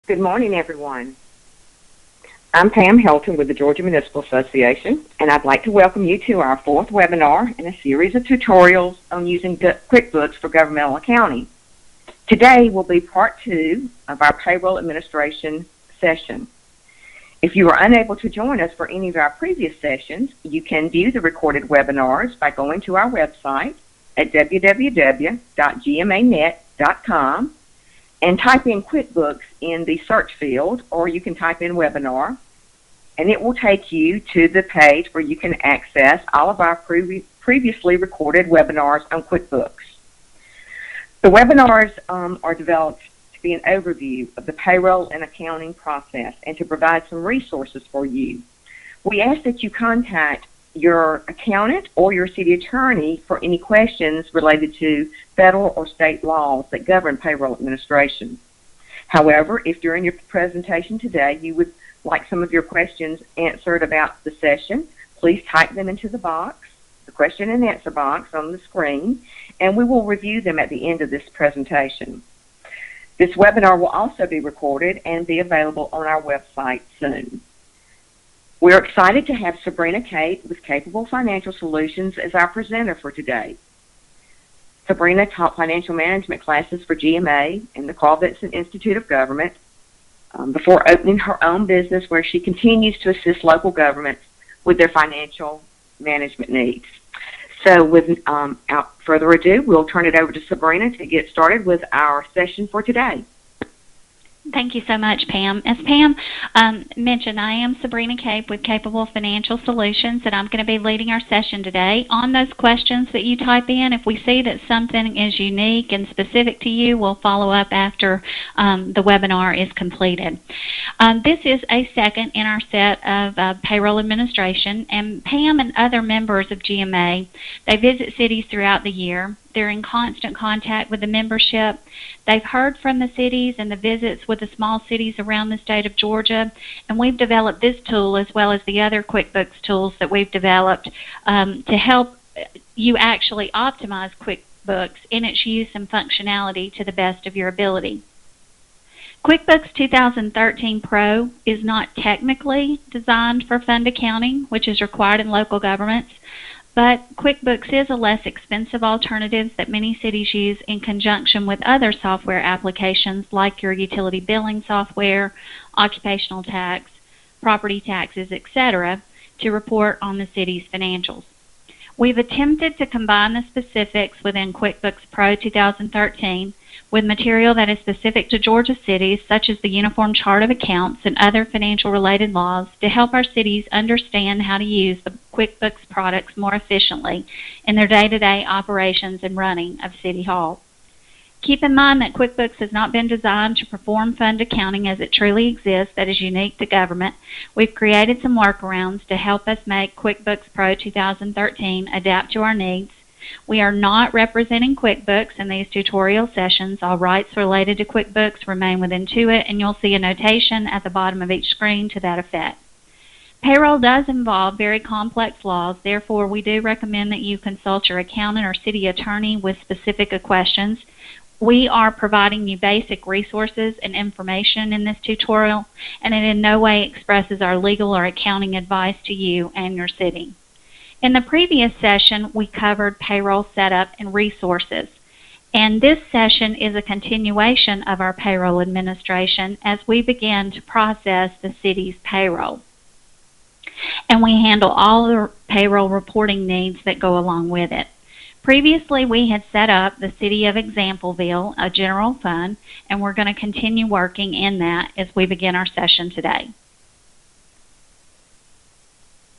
Good morning, everyone. I'm Pam Helton with the Georgia Municipal Association, and I'd like to welcome you to our fourth webinar in a series of tutorials on using QuickBooks for governmental accounting. Today will be part 2 of our Payroll Administration session. If you are unable to join us for any of our previous sessions, you can view the recorded webinars by going to our website at www.gmanet.com and type in QuickBooks in the search field, or you can type in webinar, and it will take you to the page where you can access all of our previously recorded webinars on QuickBooks. The webinars are developed to be an overview of the payroll and accounting process and to provide some resources for you. We ask that you contact your accountant or your city attorney for any questions related to federal or state laws that govern payroll administration. However, if during your presentation today you would like some of your questions answered about the session, please type them into the box, the question and answer box on the screen, and we will review them at the end of this presentation. This webinar will also be recorded and be available on our website soon. We're excited to have Sabrina Cape with Capable Financial Solutions as our presenter for today. Sabrina taught financial management classes for GMA and the Carl Vinson Institute of Government before opening her own business, where she continues to assist local governments with their financial management needs. So without further ado, we'll turn it over to Sabrina to get started with our session for today. Thank you so much, Pam. As Pam mentioned, I am Sabrina Cape with Capable Financial Solutions, and I'm going to be leading our session today. On those questions that you type in, if we see that something is unique and specific to you, we'll follow up after the webinar is completed. This is a second in our set of payroll administration, and Pam and other members of GMA, they visit cities throughout the year. They're in constant contact with the membership. They've heard from the cities and the visits with the small cities around the state of Georgia, and we've developed this tool as well as the other QuickBooks tools that we've developed to help you actually optimize QuickBooks in its use and functionality to the best of your ability. QuickBooks 2013 Pro is not technically designed for fund accounting, which is required in local governments, but QuickBooks is a less expensive alternative that many cities use in conjunction with other software applications like your utility billing software, occupational tax, property taxes, etc., to report on the city's financials. We've attempted to combine the specifics within QuickBooks Pro 2013 with material that is specific to Georgia cities, such as the Uniform Chart of Accounts and other financial-related laws, to help our cities understand how to use the QuickBooks products more efficiently in their day-to-day operations and running of City Hall. Keep in mind that QuickBooks has not been designed to perform fund accounting as it truly exists that is unique to government. We've created some workarounds to help us make QuickBooks Pro 2013 adapt to our needs. We are not representing QuickBooks in these tutorial sessions. All rights related to QuickBooks remain with Intuit, and you'll see a notation at the bottom of each screen to that effect. Payroll does involve very complex laws, therefore we do recommend that you consult your accountant or city attorney with specific questions. We are providing you basic resources and information in this tutorial, and it in no way expresses our legal or accounting advice to you and your city. In the previous session, we covered payroll setup and resources, and this session is a continuation of our payroll administration as we begin to process the city's payroll. And we handle all the payroll reporting needs that go along with it. Previously, we had set up the City of Exampleville, a general fund, and we're going to continue working in that as we begin our session today.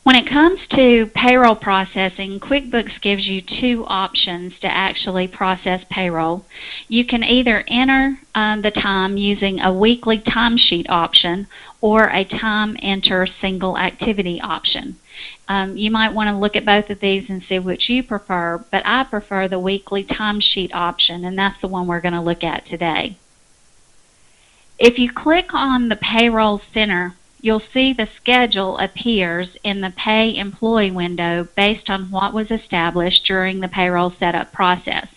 When it comes to payroll processing, QuickBooks gives you two options to actually process payroll. You can either enter the time using a weekly timesheet option or a time enter single activity option. You might want to look at both of these and see which you prefer, but I prefer the weekly timesheet option, and that's the one we're going to look at today. If you click on the Payroll Center, you'll see the schedule appears in the Pay Employee window based on what was established during the payroll setup process.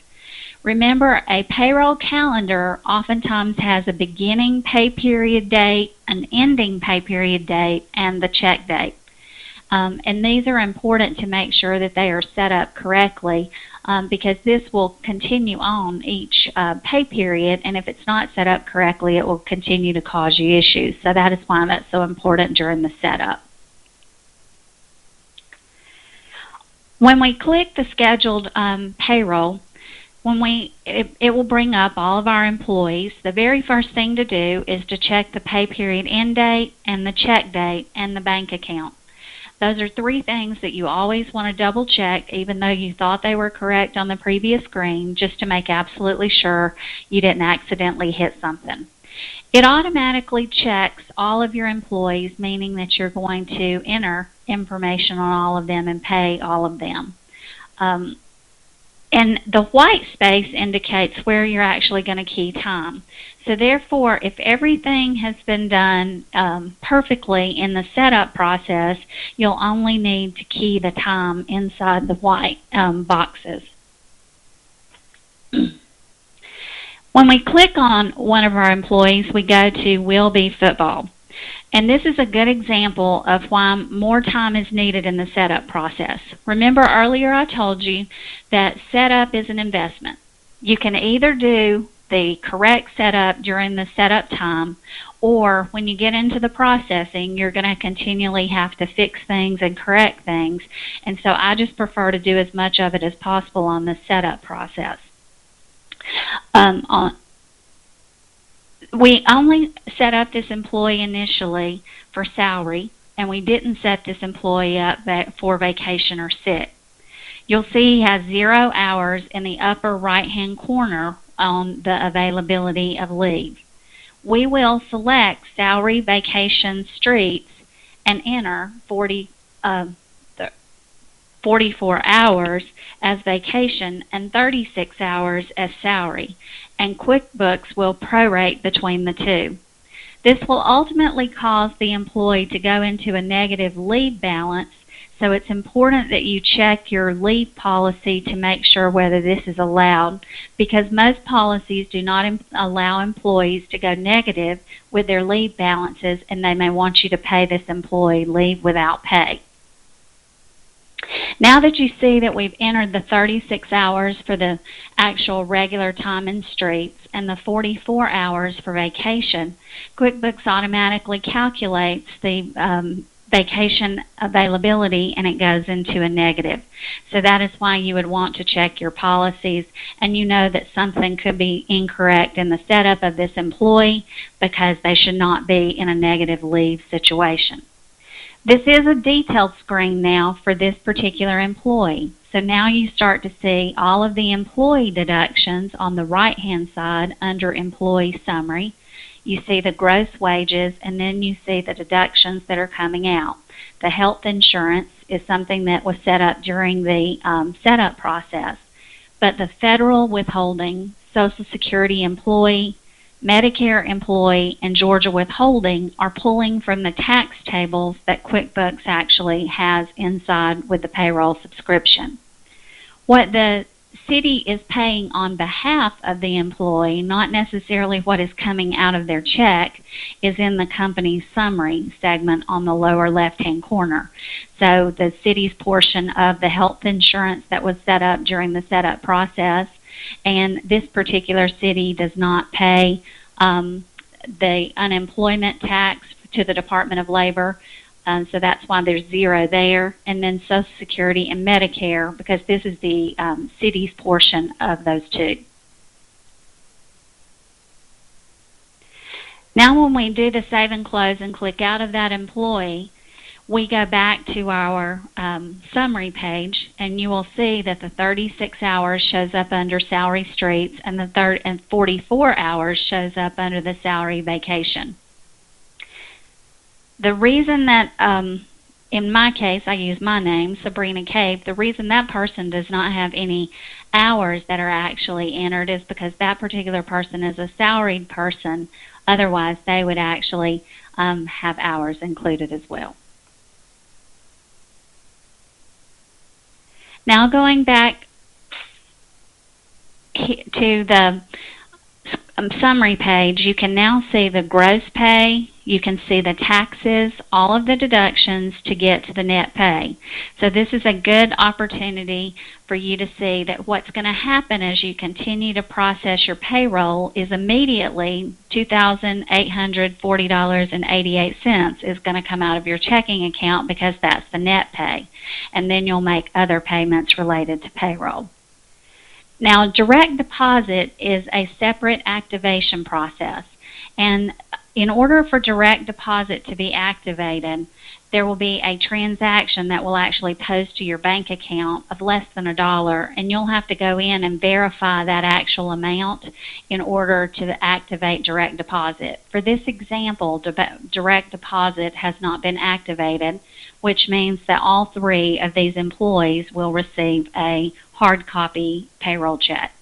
Remember, a payroll calendar oftentimes has a beginning pay period date, an ending pay period date, and the check date. And these are important to make sure that they are set up correctly because this will continue on each pay period, and if it's not set up correctly, it will continue to cause you issues. So that is why that's so important during the setup. When we click the scheduled payroll, it will bring up all of our employees. The very first thing to do is to check the pay period end date and the check date and the bank account. Those are three things that you always want to double check, even though you thought they were correct on the previous screen, just to make absolutely sure you didn't accidentally hit something. It automatically checks all of your employees, meaning that you're going to enter information on all of them and pay all of them. And the white space indicates where you're actually going to key time. So therefore, if everything has been done perfectly in the setup process, you'll only need to key the time inside the white boxes. When we click on one of our employees, we go to Will Be Football. And this is a good example of why more time is needed in the setup process. Remember earlier I told you that setup is an investment. You can either do the correct setup during the setup time, or when you get into the processing, you're going to continually have to fix things and correct things. And so I just prefer to do as much of it as possible on the setup process. We only set up this employee initially for salary, and we didn't set this employee up for vacation or sick. You'll see he has 0 hours in the upper right-hand corner on the availability of leave. We will select salary, vacation, streets, and enter 44 hours as vacation and 36 hours as salary, and QuickBooks will prorate between the two. This will ultimately cause the employee to go into a negative leave balance, so it's important that you check your leave policy to make sure whether this is allowed, because most policies do not allow employees to go negative with their leave balances, and they may want you to pay this employee leave without pay. Now that you see that we've entered the 36 hours for the actual regular time in streets and the 44 hours for vacation, QuickBooks automatically calculates the vacation availability, and it goes into a negative. So that is why you would want to check your policies, and you know that something could be incorrect in the setup of this employee because they should not be in a negative leave situation. This is a detailed screen now for this particular employee. So now you start to see all of the employee deductions on the right-hand side under Employee Summary. You see the gross wages, and then you see the deductions that are coming out. The health insurance is something that was set up during the setup process. But the federal withholding, Social Security employee, Medicare employee, and Georgia withholding are pulling from the tax tables that QuickBooks actually has inside with the payroll subscription. What the city is paying on behalf of the employee, not necessarily what is coming out of their check, is in the company's summary segment on the lower left-hand corner. So the city's portion of the health insurance that was set up during the setup process, and this particular city does not pay the unemployment tax to the Department of Labor, so that's why there's 0 there, and then Social Security and Medicare, because this is the city's portion of those two. Now when we do the save and close and click out of that employee, we go back to our summary page, and you will see that the 36 hours shows up under salary streets, and the 44 hours shows up under the salary vacation. The reason that, in my case, I use my name, Sabrina Cape, the reason that person does not have any hours that are actually entered is because that particular person is a salaried person. Otherwise, they would actually have hours included as well. Now going back to the summary page, you can now see the gross pay, you can see the taxes, all of the deductions to get to the net pay. So this is a good opportunity for you to see that what's going to happen as you continue to process your payroll is immediately $2,840.88 is going to come out of your checking account because that's the net pay. And then you'll make other payments related to payroll. Now, direct deposit is a separate activation process, and in order for direct deposit to be activated, there will be a transaction that will actually post to your bank account of less than $1, and you'll have to go in and verify that actual amount in order to activate direct deposit. For this example, direct deposit has not been activated, which means that all 3 of these employees will receive a hard copy payroll check.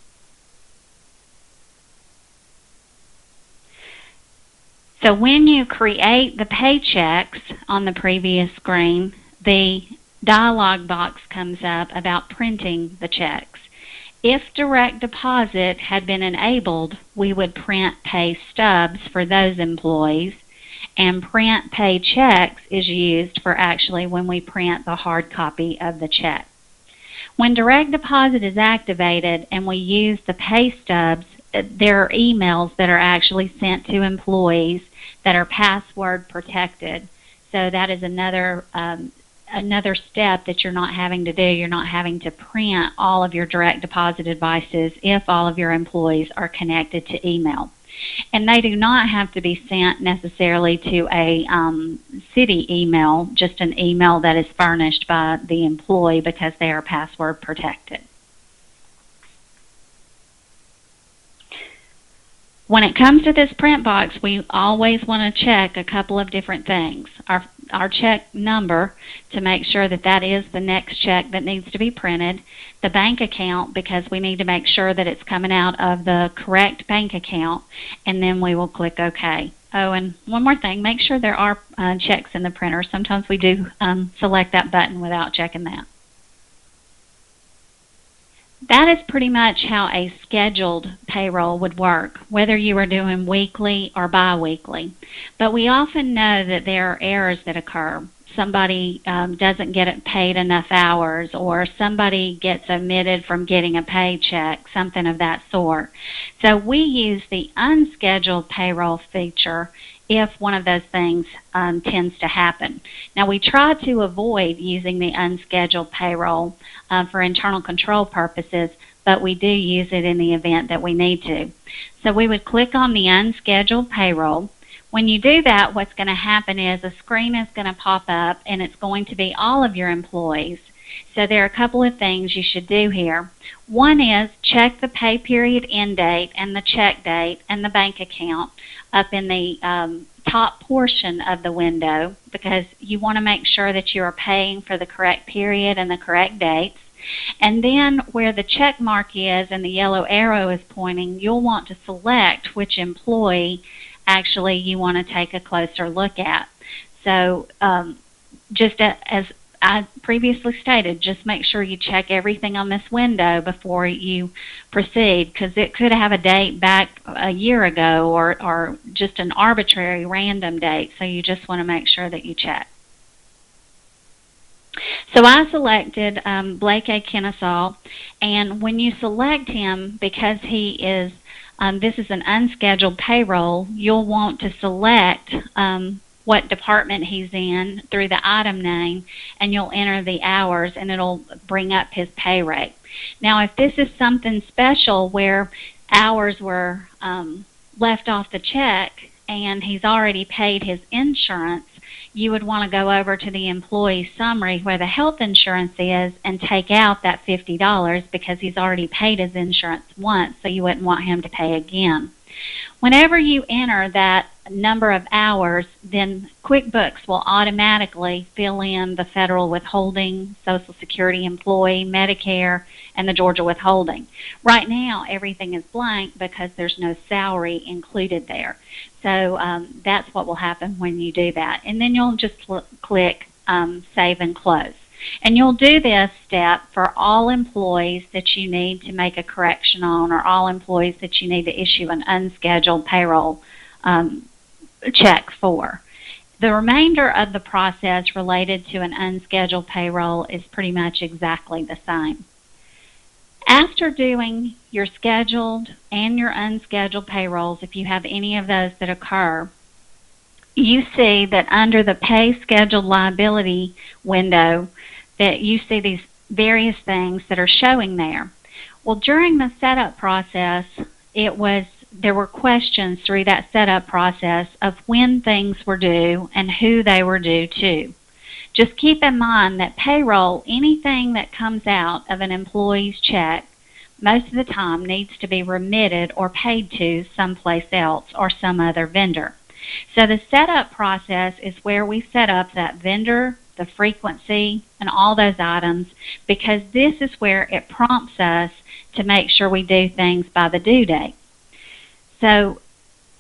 So when you create the paychecks on the previous screen, the dialog box comes up about printing the checks. If direct deposit had been enabled, we would print pay stubs for those employees, and print pay checks is used for actually when we print the hard copy of the check. When direct deposit is activated and we use the pay stubs, there are emails that are actually sent to employees that are password protected. So that is another step that you're not having to do. You're not having to print all of your direct deposit advices if all of your employees are connected to email. And they do not have to be sent necessarily to a city email, just an email that is furnished by the employee because they are password protected. When it comes to this print box, we always want to check a couple of different things. Our check number to make sure that that is the next check that needs to be printed. The bank account, because we need to make sure that it's coming out of the correct bank account, and then we will click OK. Oh, and one more thing, make sure there are checks in the printer. Sometimes we do select that button without checking that. That is pretty much how a scheduled payroll would work, whether you are doing weekly or bi-weekly. But we often know that there are errors that occur. Somebody doesn't get paid enough hours, or somebody gets omitted from getting a paycheck, something of that sort. So we use the unscheduled payroll feature if one of those things tends to happen. Now, we try to avoid using the unscheduled payroll for internal control purposes, but we do use it in the event that we need to. So we would click on the unscheduled payroll. When you do that, what's going to happen is a screen is going to pop up, and it's going to be all of your employees. So there are a couple of things you should do here. One is check the pay period end date and the check date and the bank account up in the top portion of the window, because you want to make sure that you are paying for the correct period and the correct dates. And then where the check mark is and the yellow arrow is pointing, you'll want to select which employee actually you want to take a closer look at. So just as I previously stated, just make sure you check everything on this window before you proceed, because it could have a date back a year ago or just an arbitrary random date, so you just want to make sure that you check. So I selected Blake A. Kennesaw, and when you select him, because he is this is an unscheduled payroll, you'll want to select what department he's in through the item name, and you'll enter the hours, and it'll bring up his pay rate. Now, if this is something special where hours were left off the check and he's already paid his insurance, you would want to go over to the employee summary where the health insurance is and take out that $50, because he's already paid his insurance once, so you wouldn't want him to pay again. Whenever you enter that number of hours, then QuickBooks will automatically fill in the federal withholding, Social Security employee, Medicare, and the Georgia withholding. Right now, everything is blank because there's no salary included there. So that's what will happen when you do that. And then you'll just click Save and Close. And you'll do this step for all employees that you need to make a correction on, or all employees that you need to issue an unscheduled payroll check for. The remainder of the process related to an unscheduled payroll is pretty much exactly the same. After doing your scheduled and your unscheduled payrolls, if you have any of those that occur, you see that under the Pay Scheduled Liability window that you see these various things that are showing there. Well, during the setup process, there were questions through that setup process of when things were due and who they were due to. Just keep in mind that payroll, anything that comes out of an employee's check, most of the time needs to be remitted or paid to someplace else or some other vendor. So the setup process is where we set up that vendor, the frequency, and all those items, because this is where it prompts us to make sure we do things by the due date. So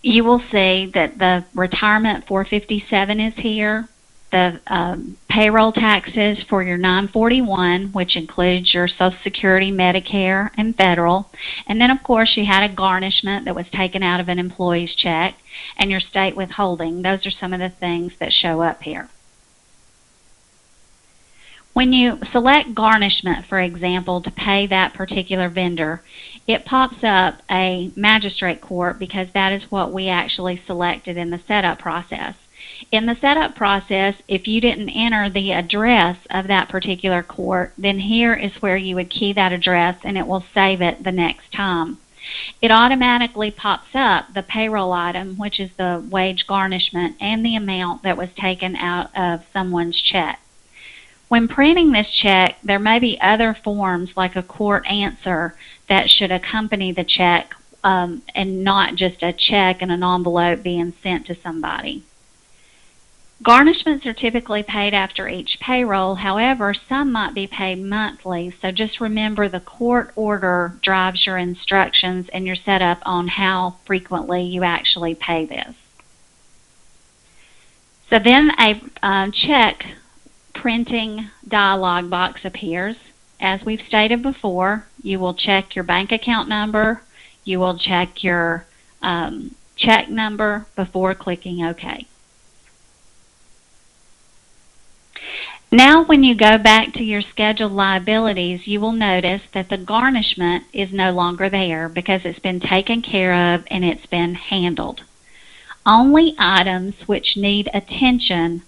you will see that the retirement 457 is here, the payroll taxes for your 941, which includes your Social Security, Medicare, and federal. And then, of course, you had a garnishment that was taken out of an employee's check, and your state withholding. Those are some of the things that show up here. When you select garnishment, for example, to pay that particular vendor, it pops up a magistrate court because that is what we actually selected in the setup process. In the setup process, if you didn't enter the address of that particular court, then here is where you would key that address and it will save it the next time. It automatically pops up the payroll item, which is the wage garnishment, and the amount that was taken out of someone's check. When printing this check, there may be other forms like a court answer that should accompany the check and not just a check and an envelope being sent to somebody. Garnishments are typically paid after each payroll. However, some might be paid monthly, so just remember the court order drives your instructions and your setup on how frequently you actually pay this. So then a check printing dialog box appears. As we've stated before, you will check your bank account number, you will check your check number before clicking OK. Now when you go back to your scheduled liabilities, you will notice that the garnishment is no longer there because it's been taken care of and it's been handled. Only items which need attention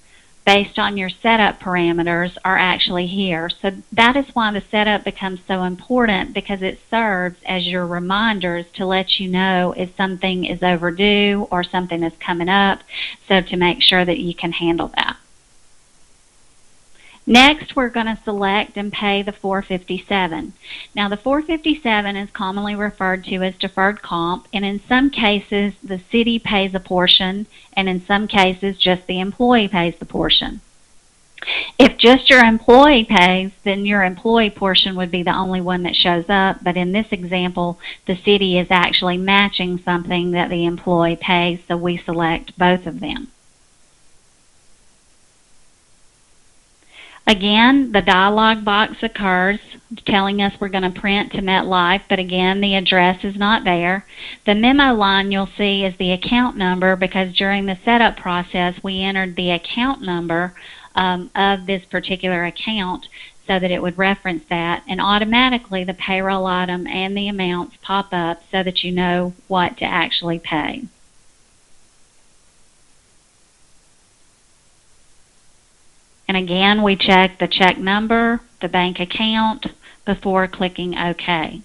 based on your setup parameters are actually here. So that is why the setup becomes so important, because it serves as your reminders to let you know if something is overdue or something is coming up, so to make sure that you can handle that. Next, we're going to select and pay the 457. Now, the 457 is commonly referred to as deferred comp, and in some cases, the city pays a portion, and in some cases, just the employee pays the portion. If just your employee pays, then your employee portion would be the only one that shows up, but in this example, the city is actually matching something that the employee pays, so we select both of them. Again, the dialog box occurs telling us we're going to print to MetLife, but again, the address is not there. The memo line you'll see is the account number, because during the setup process, we entered the account number of this particular account so that it would reference that, and automatically the payroll item and the amounts pop up so that you know what to actually pay. And again, we check the check number, the bank account, before clicking OK.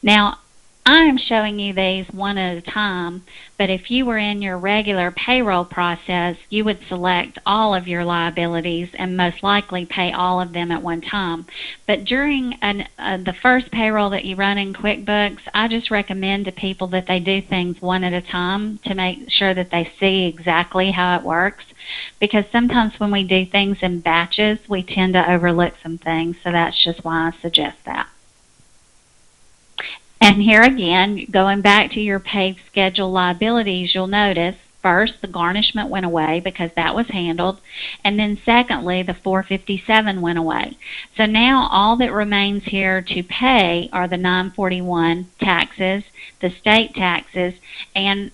Now, I am showing you these one at a time, but if you were in your regular payroll process, you would select all of your liabilities and most likely pay all of them at one time. But during the first payroll that you run in QuickBooks, I just recommend to people that they do things one at a time to make sure that they see exactly how it works, because sometimes when we do things in batches, we tend to overlook some things, so that's just why I suggest that. And here again, going back to your paid schedule liabilities, you'll notice First, the garnishment went away because that was handled, and then secondly, the 457 went away. So now all that remains here to pay are the 941 taxes, the state taxes, and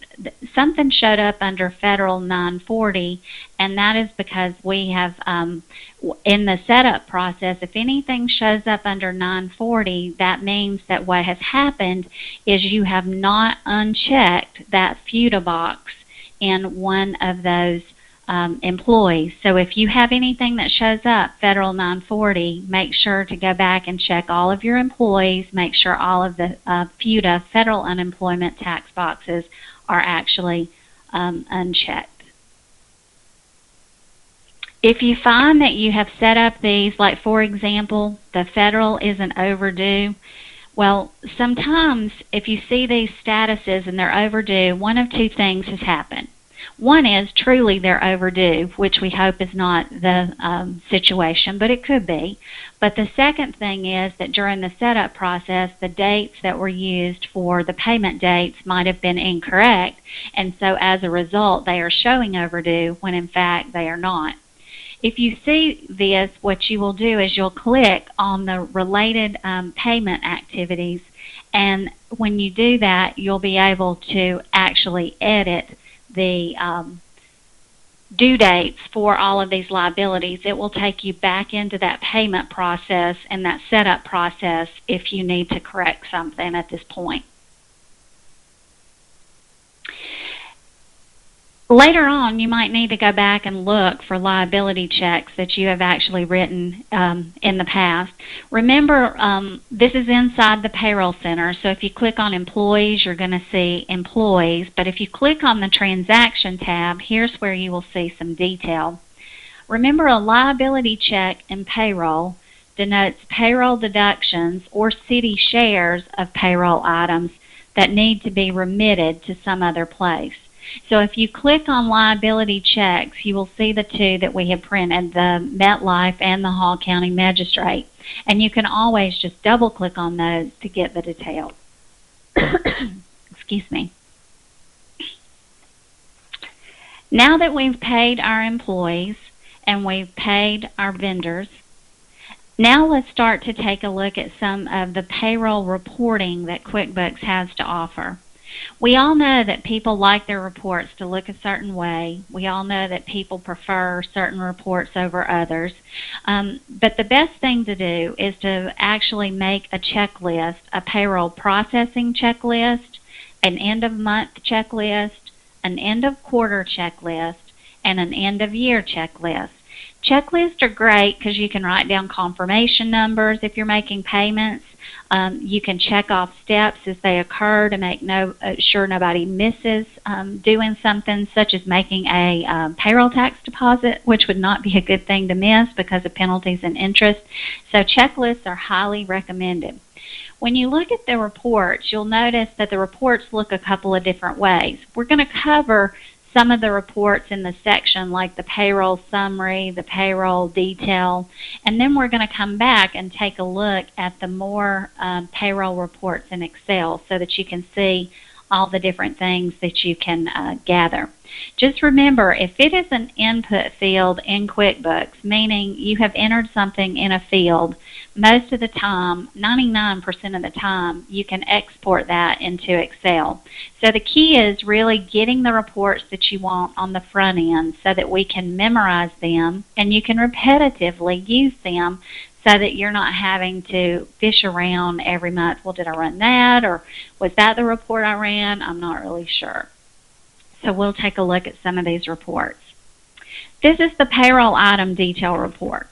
something showed up under federal 940, and that is because we have, in the setup process, if anything shows up under 940, that means that what has happened is you have not unchecked that FUTA box in one of those employees. So if you have anything that shows up federal 940, make sure to go back and check all of your employees, make sure all of the FUTA, federal unemployment tax boxes, are actually unchecked. If you find that you have set up these, like for example, the federal isn't overdue, well, sometimes if you see these statuses and they're overdue, one of two things has happened. One is truly they're overdue, which we hope is not the situation, but it could be. But the second thing is that during the setup process, the dates that were used for the payment dates might have been incorrect, and so as a result, they are showing overdue when in fact they are not. If you see this, what you will do is you'll click on the related payment activities, and when you do that, you'll be able to actually edit the due dates for all of these liabilities. It will take you back into that payment process and that setup process if you need to correct something at this point. Later on, you might need to go back and look for liability checks that you have actually written in the past. Remember, this is inside the Payroll Center, so if you click on Employees, you're going to see Employees, but if you click on the Transaction tab, here's where you will see some detail. Remember, a liability check in payroll denotes payroll deductions or city shares of payroll items that need to be remitted to some other place. So if you click on liability checks, you will see the two that we have printed, the MetLife and the Hall County Magistrate. And you can always just double click on those to get the details. Excuse me. Now that we've paid our employees and we've paid our vendors, now let's start to take a look at some of the payroll reporting that QuickBooks has to offer. We all know that people like their reports to look a certain way. We all know that people prefer certain reports over others. But the best thing to do is to actually make a checklist, a payroll processing checklist, an end of month checklist, an end of quarter checklist, and an end of year checklist. Checklists are great because you can write down confirmation numbers if you're making payments. You can check off steps as they occur to make sure nobody misses doing something, such as making a payroll tax deposit, which would not be a good thing to miss because of penalties and interest. So checklists are highly recommended. When you look at the reports, you'll notice that the reports look a couple of different ways. We're going to cover some of the reports in the section like the payroll summary, the payroll detail, and then we're going to come back and take a look at the more payroll reports in Excel so that you can see all the different things that you can gather. Just remember, if it is an input field in QuickBooks, meaning you have entered something in a field, most of the time, 99% of the time, you can export that into Excel. So the key is really getting the reports that you want on the front end so that we can memorize them and you can repetitively use them so that you're not having to fish around every month. Well, did I run that? Or was that the report I ran? I'm not really sure. So we'll take a look at some of these reports. This is the payroll item detail report.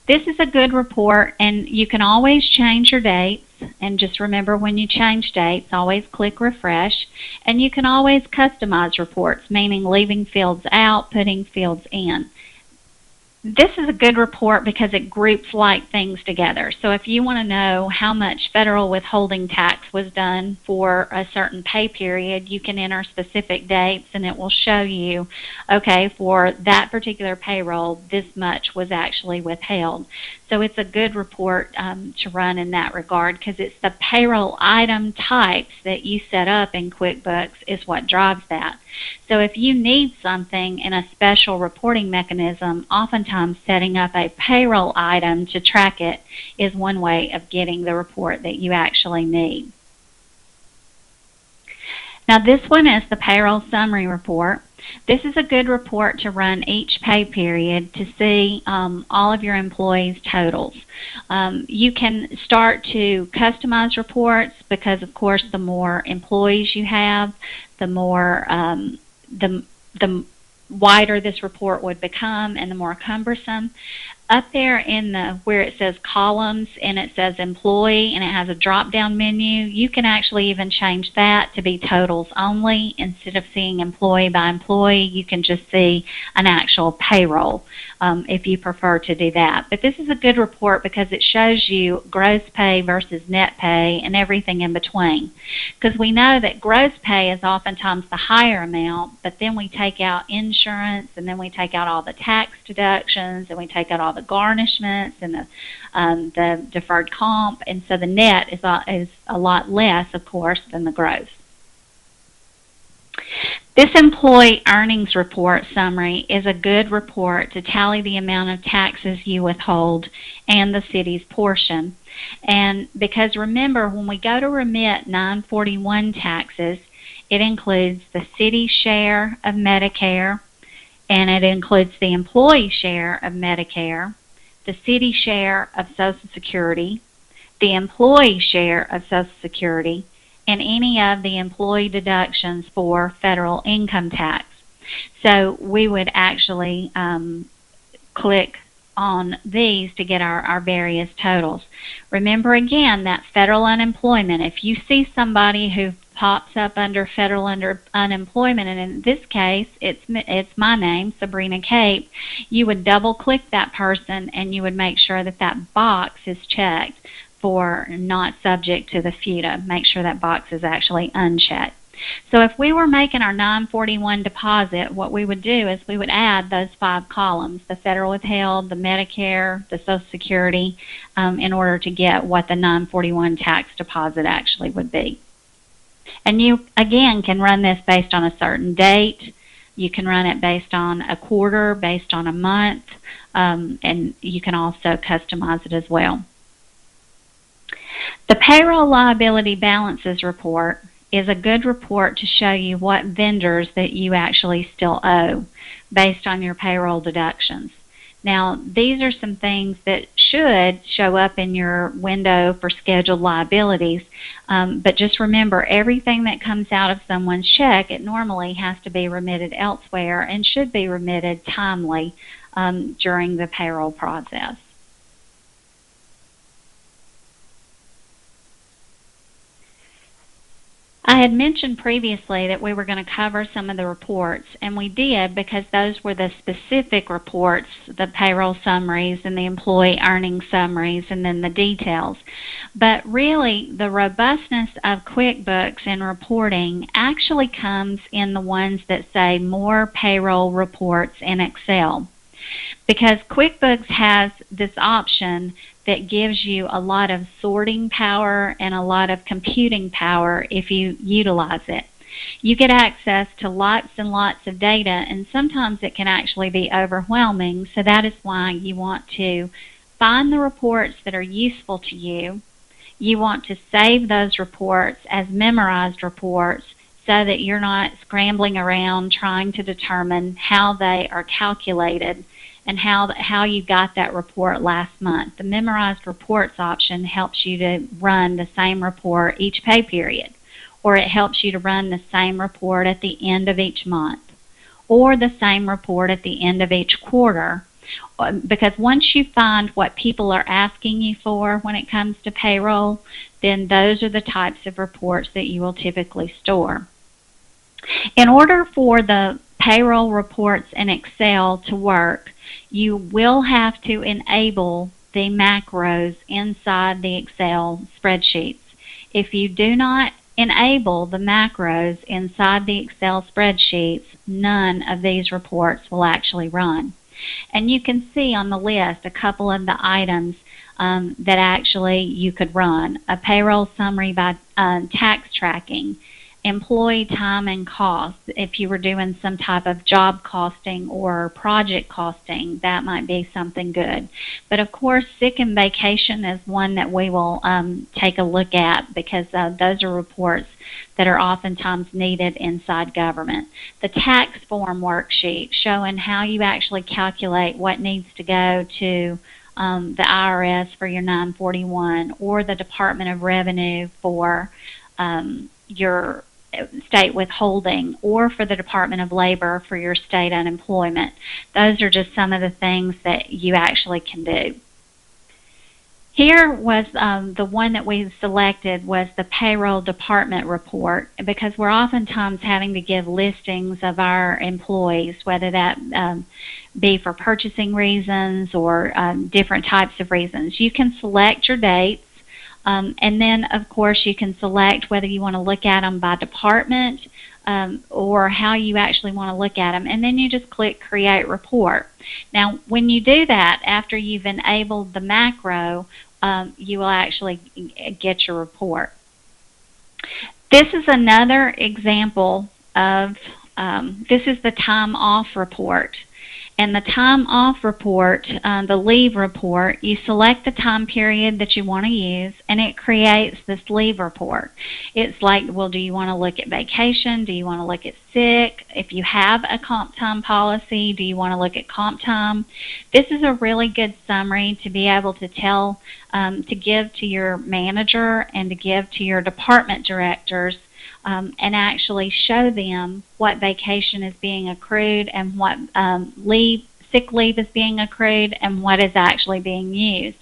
This is a good report, and you can always change your dates. And just remember, when you change dates, always click refresh. And you can always customize reports, meaning leaving fields out, putting fields in. This is a good report because it groups like things together. So if you want to know how much federal withholding tax was done for a certain pay period, you can enter specific dates and it will show you, okay, for that particular payroll, this much was actually withheld. So it's a good report to run in that regard, because it's the payroll item types that you set up in QuickBooks is what drives that. So if you need something in a special reporting mechanism, oftentimes setting up a payroll item to track it is one way of getting the report that you actually need. Now this one is the payroll summary report. This is a good report to run each pay period to see all of your employees' totals. You can start to customize reports because, of course, the more employees you have, the more the wider this report would become and the more cumbersome. Up there in the where it says columns and it says employee and it has a drop-down menu, you can actually even change that to be totals only. Instead of seeing employee by employee, you can just see an actual payroll if you prefer to do that. But this is a good report because it shows you gross pay versus net pay and everything in between. Because we know that gross pay is oftentimes the higher amount, but then we take out insurance and then we take out all the tax deductions and we take out all the garnishments and the deferred comp, and so the net is a lot less, of course, than the gross. This employee earnings report summary is a good report to tally the amount of taxes you withhold and the city's portion. And because remember, when we go to remit 941 taxes, it includes the city share of Medicare, and it includes the employee share of Medicare, the city share of Social Security, the employee share of Social Security, and any of the employee deductions for federal income tax. So we would actually click on these to get our various totals. Remember again that federal unemployment, if you see somebody who pops up under federal unemployment, and in this case it's my name, Sabrina Cape, you would double click that person and you would make sure that that box is checked for not subject to the FUTA. Make sure that box is actually unchecked. So if we were making our 941 deposit, what we would do is we would add those 5 columns, the federal withheld, the Medicare, the Social Security, in order to get what the 941 tax deposit actually would be. And you, again, can run this based on a certain date. You can run it based on a quarter, based on a month, and you can also customize it as well. The Payroll Liability Balances Report is a good report to show you what vendors that you actually still owe based on your payroll deductions. Now, these are some things that should show up in your window for scheduled liabilities, but just remember, everything that comes out of someone's check, it normally has to be remitted elsewhere and should be remitted timely during the payroll process. I had mentioned previously that we were going to cover some of the reports, and we did because those were the specific reports, the payroll summaries and the employee earnings summaries and then the details. But really, the robustness of QuickBooks in reporting actually comes in the ones that say more payroll reports in Excel. Because QuickBooks has this option that gives you a lot of sorting power and a lot of computing power if you utilize it. You get access to lots and lots of data, and sometimes it can actually be overwhelming, so that is why you want to find the reports that are useful to you. You want to save those reports as memorized reports so that you're not scrambling around trying to determine how they are calculated and how you got that report last month. The Memorized Reports option helps you to run the same report each pay period, or it helps you to run the same report at the end of each month, or the same report at the end of each quarter, because once you find what people are asking you for when it comes to payroll, then those are the types of reports that you will typically store. In order for the payroll reports in Excel to work, you will have to enable the macros inside the Excel spreadsheets. If you do not enable the macros inside the Excel spreadsheets, none of these reports will actually run. And you can see on the list a couple of the items that actually you could run. A payroll summary by tax tracking, employee time and cost. If you were doing some type of job costing or project costing, that might be something good. But of course, sick and vacation is one that we will take a look at, because those are reports that are oftentimes needed inside government. The tax form worksheet showing how you actually calculate what needs to go to the IRS for your 941, or the Department of Revenue for your state withholding, or for the Department of Labor for your state unemployment. Those are just some of the things that you actually can do. Here was the one that we selected was the payroll department report, because we're oftentimes having to give listings of our employees, whether that be for purchasing reasons or different types of reasons. You can select your dates, and then of course you can select whether you want to look at them by department or how you actually want to look at them, and then you just click Create Report. Now when you do that, after you've enabled the macro, you will actually get your report. This is another example of, this is the time off report. And the time off report, the leave report, you select the time period that you want to use, and it creates this leave report. It's like, well, do you want to look at vacation? Do you want to look at sick? If you have a comp time policy, do you want to look at comp time? This is a really good summary to be able to tell, to give to your manager and to give to your department directors, and actually show them what vacation is being accrued and what sick leave is being accrued and what is actually being used.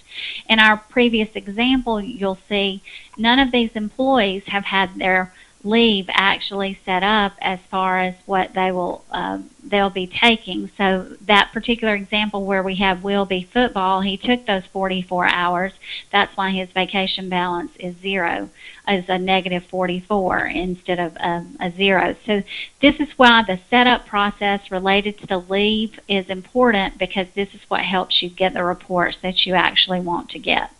In our previous example, you'll see none of these employees have had their leave actually set up as far as what they'll be taking. So that particular example where we have Will Be Football, he took those 44 hours. That's why his vacation balance is zero, is a negative 44 instead of a zero. So this is why the setup process related to the leave is important, because this is what helps you get the reports that you actually want to get.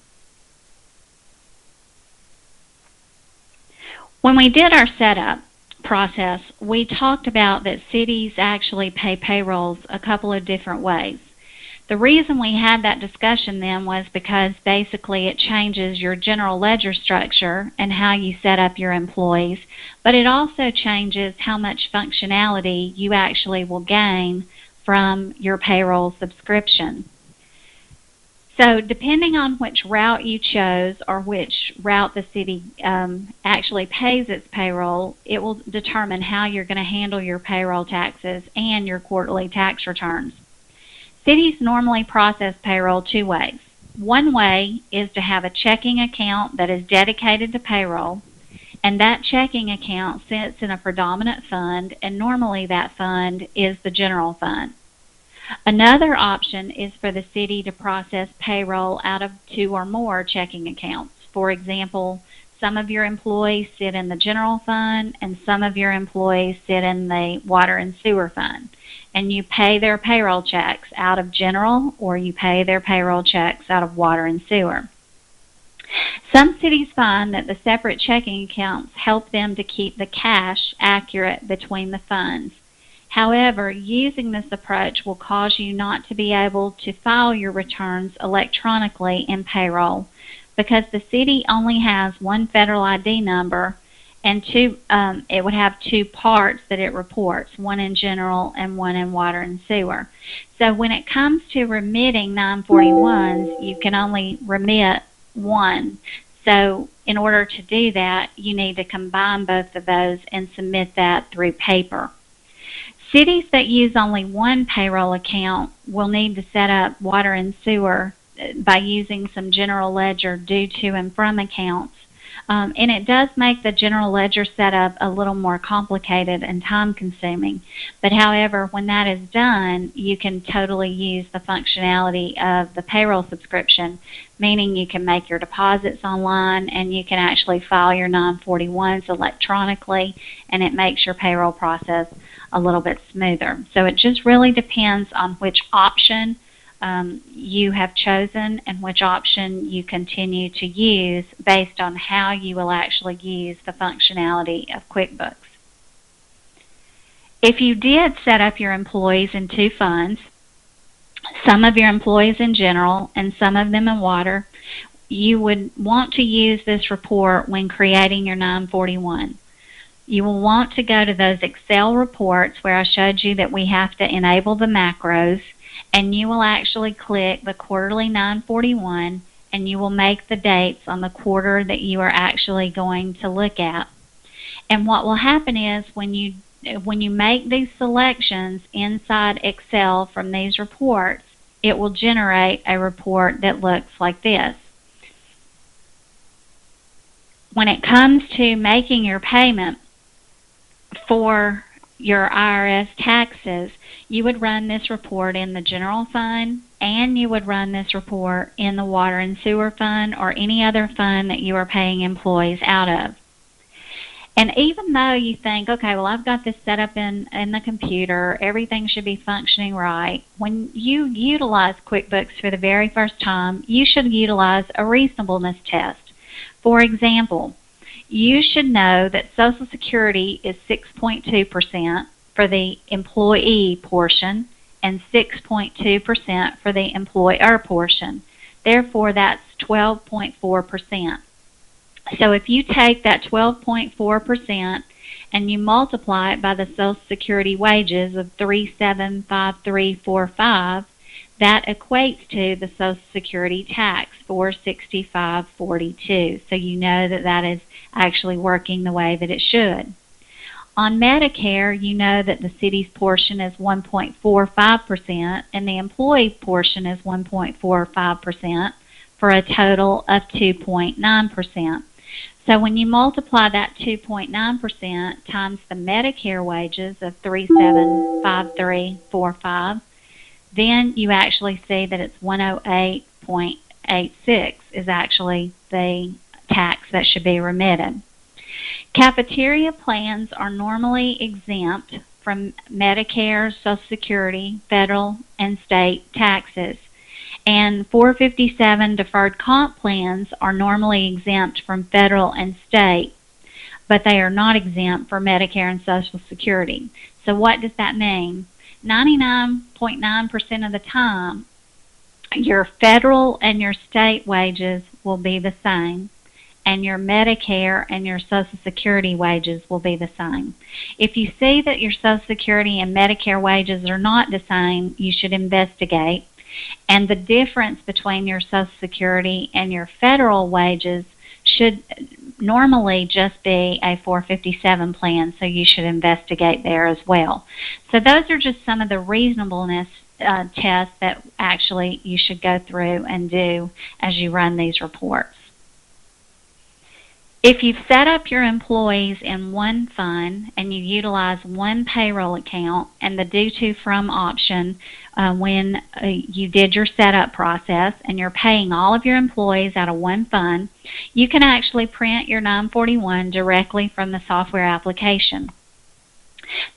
When we did our setup process, we talked about that cities actually pay payrolls a couple of different ways. The reason we had that discussion then was because basically it changes your general ledger structure and how you set up your employees, but it also changes how much functionality you actually will gain from your payroll subscription. So depending on which route you chose or which route the city actually pays its payroll, it will determine how you're going to handle your payroll taxes and your quarterly tax returns. Cities normally process payroll two ways. One way is to have a checking account that is dedicated to payroll, and that checking account sits in a predominant fund, and normally that fund is the general fund. Another option is for the city to process payroll out of two or more checking accounts. For example, some of your employees sit in the general fund and some of your employees sit in the water and sewer fund. And you pay their payroll checks out of general, or you pay their payroll checks out of water and sewer. Some cities find that the separate checking accounts help them to keep the cash accurate between the funds. However, using this approach will cause you not to be able to file your returns electronically in payroll, because the city only has one federal ID number, and it would have two parts that it reports, one in general and one in water and sewer. So when it comes to remitting 941s, you can only remit one. So in order to do that, you need to combine both of those and submit that through paper. Cities that use only one payroll account will need to set up water and sewer by using some general ledger due to and from accounts. And it does make the general ledger setup a little more complicated and time consuming. But however, when that is done, you can totally use the functionality of the payroll subscription, meaning you can make your deposits online and you can actually file your 941s electronically, and it makes your payroll process a little bit smoother. So it just really depends on which option you have chosen and which option you continue to use based on how you will actually use the functionality of QuickBooks. If you did set up your employees in two funds, some of your employees in general and some of them in water, you would want to use this report when creating your 941. You will want to go to those Excel reports where I showed you that we have to enable the macros, and you will actually click the quarterly 941 and you will make the dates on the quarter that you are actually going to look at. And what will happen is when you make these selections inside Excel from these reports, it will generate a report that looks like this. When it comes to making your payment for your IRS taxes, you would run this report in the general fund, and you would run this report in the water and sewer fund or any other fund that you are paying employees out of. And even though you think, okay, well, I've got this set up in the computer, everything should be functioning right, when you utilize QuickBooks for the very first time, you should utilize a reasonableness test. For example, you should know that Social Security is 6.2% for the employee portion and 6.2% for the employer portion. Therefore, that's 12.4%. So if you take that 12.4% and you multiply it by the Social Security wages of 375345, that equates to the Social Security tax, $465.42. So you know that that is actually working the way that it should. On Medicare, you know that the city's portion is 1.45% and the employee portion is 1.45% for a total of 2.9%. So when you multiply that 2.9% times the Medicare wages of 375345, then you actually see that it's 108.86 is actually the tax that should be remitted. Cafeteria plans are normally exempt from Medicare, Social Security, federal, and state taxes. And 457 deferred comp plans are normally exempt from federal and state, but they are not exempt for Medicare and Social Security. So what does that mean? 99.9% of the time, your federal and your state wages will be the same, and your Medicare and your Social Security wages will be the same. If you see that your Social Security and Medicare wages are not the same, you should investigate. And the difference between your Social Security and your federal wages should normally just be a 457 plan, so you should investigate there as well. So those are just some of the reasonableness tests that actually you should go through and do as you run these reports. If you've set up your employees in one fund and you utilize one payroll account and the due to from option when you did your setup process and you're paying all of your employees out of one fund, you can actually print your 941 directly from the software application.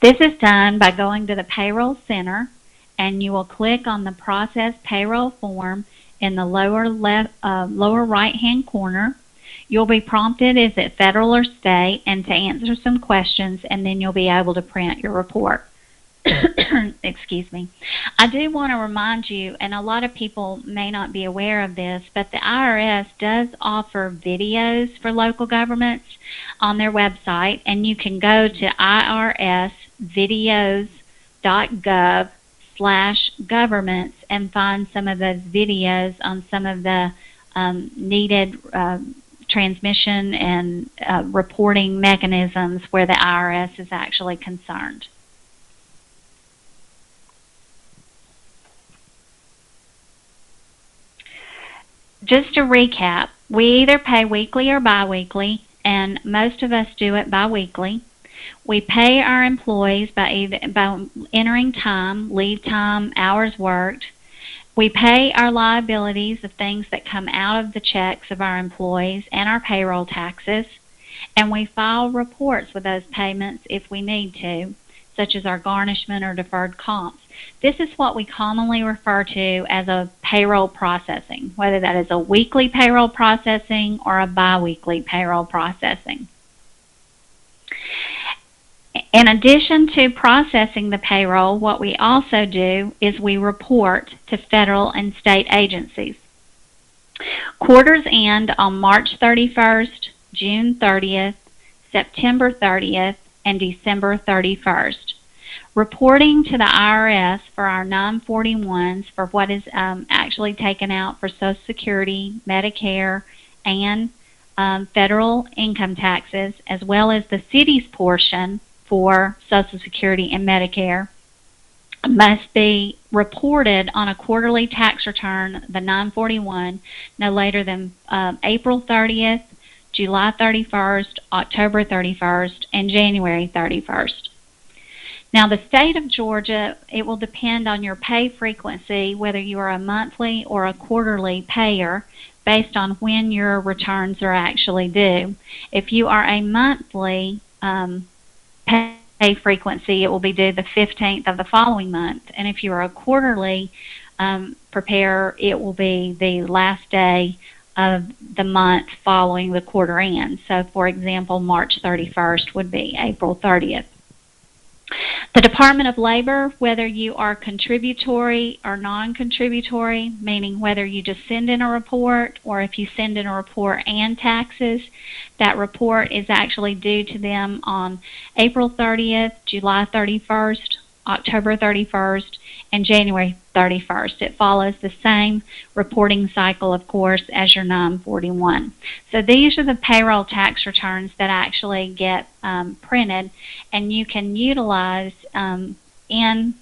This is done by going to the Payroll Center, and you will click on the Process Payroll form in the lower right-hand corner. You'll be prompted, is it federal or state, and to answer some questions, and then you'll be able to print your report. Excuse me. I do want to remind you, and a lot of people may not be aware of this, but the IRS does offer videos for local governments on their website, and you can go to irsvideos.gov/governments and find some of those videos on some of the needed transmission and reporting mechanisms where the IRS is actually concerned. Just to recap, we either pay weekly or biweekly, and most of us do it biweekly. We pay our employees by entering time, leave time, hours worked. We pay our liabilities of things that come out of the checks of our employees and our payroll taxes, and we file reports with those payments if we need to. such as our garnishment or deferred comps. This is what we commonly refer to as a payroll processing, whether that is a weekly payroll processing or a biweekly payroll processing. In addition to processing the payroll, what we also do is we report to federal and state agencies. Quarters end on March 31st, June 30th, September 30th, and December 31st. Reporting to the IRS for our 941s for what is actually taken out for Social Security, Medicare, and federal income taxes, as well as the city's portion for Social Security and Medicare, must be reported on a quarterly tax return, the 941, no later than April 30th, July 31st, October 31st, and January 31st. Now, the state of Georgia, it will depend on your pay frequency, whether you are a monthly or a quarterly payer, based on when your returns are actually due. If you are a monthly pay frequency, it will be due the 15th of the following month. And if you are a quarterly preparer, it will be the last day of the month following the quarter end. So, for example, March 31st would be April 30th. The Department of Labor, whether you are contributory or non-contributory, meaning whether you just send in a report or if you send in a report and taxes, that report is actually due to them on April 30th, July 31st, October 31st, and January 31st. It follows the same reporting cycle, of course, as your 941. So these are the payroll tax returns that actually get printed, and you can utilize in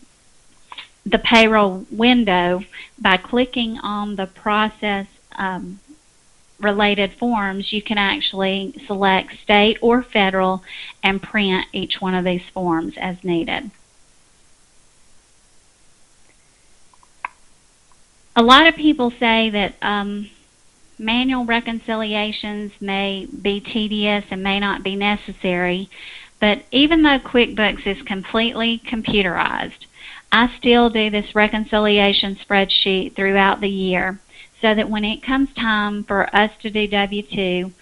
the payroll window by clicking on the process related forms. You can actually select state or federal and print each one of these forms as needed. A lot of people say that manual reconciliations may be tedious and may not be necessary, but even though QuickBooks is completely computerized, I still do this reconciliation spreadsheet throughout the year so that when it comes time for us to do W-2,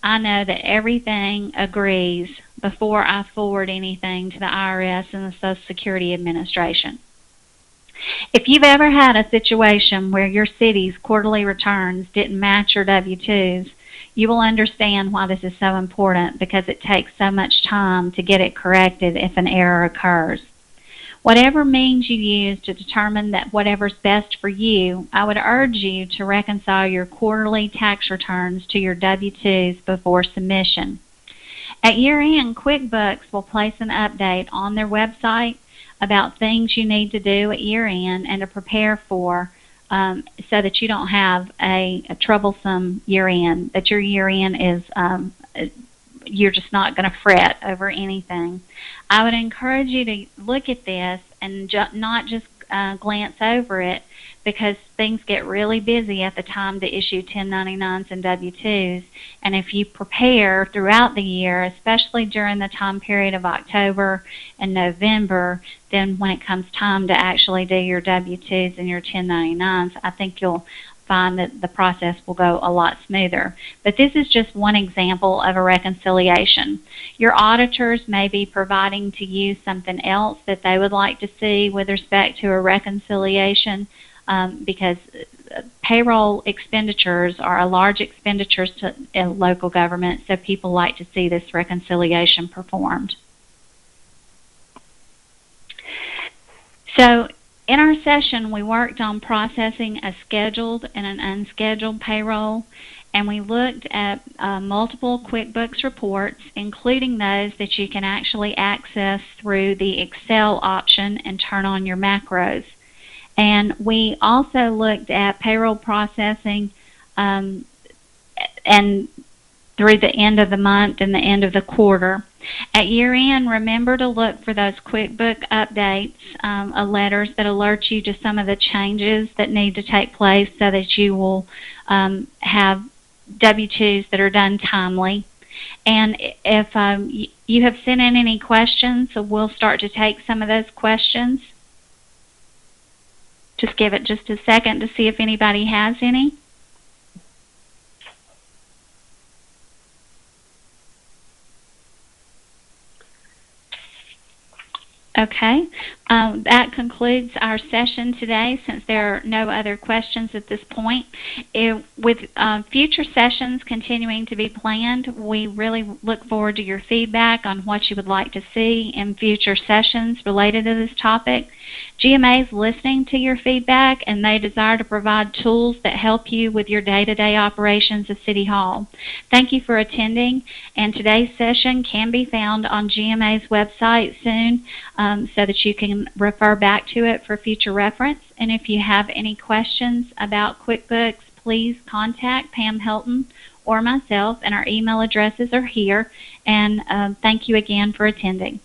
I know that everything agrees before I forward anything to the IRS and the Social Security Administration. If you've ever had a situation where your city's quarterly returns didn't match your W-2s, you will understand why this is so important, because it takes so much time to get it corrected if an error occurs. Whatever means you use to determine that whatever's best for you, I would urge you to reconcile your quarterly tax returns to your W-2s before submission. At year-end, QuickBooks will place an update on their website about things you need to do at year-end and to prepare for, so that you don't have a troublesome year-end, that your year-end is, you're just not going to fret over anything. I would encourage you to look at this and not just glance over it, because things get really busy at the time to issue 1099s and W-2s. And if you prepare throughout the year, especially during the time period of October and November, then when it comes time to actually do your W-2s and your 1099s, I think you'll find that the process will go a lot smoother. But this is just one example of a reconciliation. Your auditors may be providing to you something else that they would like to see with respect to a reconciliation, because payroll expenditures are a large expenditures to local government, so people like to see this reconciliation performed. So in our session, we worked on processing a scheduled and an unscheduled payroll, and we looked at multiple QuickBooks reports, including those that you can actually access through the Excel option and turn on your macros. And we also looked at payroll processing and through the end of the month and the end of the quarter. At year-end, remember to look for those QuickBooks updates, letters that alert you to some of the changes that need to take place so that you will have W-2s that are done timely. And if you have sent in any questions, so we'll start to take some of those questions. Just give it just a second to see if anybody has any. Okay, that concludes our session today since there are no other questions at this point. With future sessions continuing to be planned, we really look forward to your feedback on what you would like to see in future sessions related to this topic. GMA is listening to your feedback, and they desire to provide tools that help you with your day-to-day operations of City Hall. Thank you for attending, and today's session can be found on GMA's website soon, so that you can refer back to it for future reference. And if you have any questions about QuickBooks, please contact Pam Helton or myself, and our email addresses are here. And thank you again for attending.